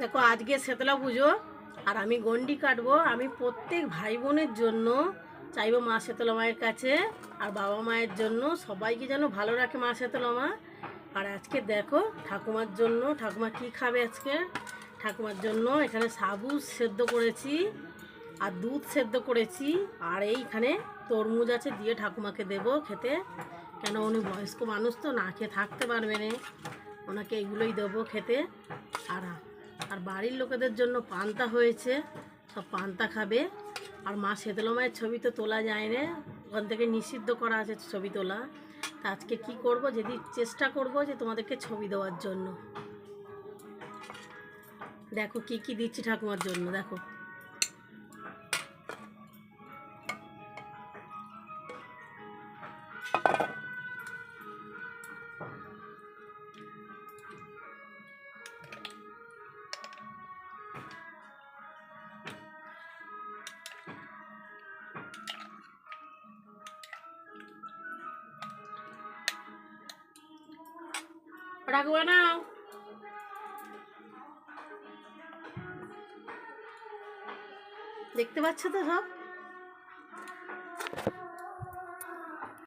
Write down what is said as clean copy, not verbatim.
দেখো আজকে শীতলা পুজো আর আমি গন্ডি কাটবো। আমি প্রত্যেক ভাই বোনের জন্য চাইবো মা শীতলা মায়ের কাছে আর বাবা মায়ের জন্য সবাইকে যেন ভালো রাখে মা শীতলা মা। আর আজকে দেখো ঠাকুমার জন্য, ঠাকুমা কি খাবে আজকে, ঠাকুমার জন্য এখানে সাবু সেদ্ধ করেছি আর দুধ সেদ্ধ করেছি আর এইখানে তরমুজ আছে, দিয়ে ঠাকুমাকে দেব খেতে। কেন উনি বয়স্ক মানুষ তো না খেয়ে থাকতে পারবে না, ওনাকে এগুলোই দেবো খেতে। আর আর বাড়ির লোকেদের জন্য পান্তা হয়েছে, সব পান্তা খাবে। আর মা শীতলা মায়ের ছবি তো তোলা যায় না, ওখান থেকে নিষিদ্ধ করা আছে ছবি তোলা। তা আজকে কি করব, যদি চেষ্টা করব যে তোমাদেরকে ছবি দেওয়ার জন্য। দেখো কি কি দিচ্ছি ঠাকুমার জন্য, দেখো ঠাকুমা নাও। দেখতে পাচ্ছ তো সব।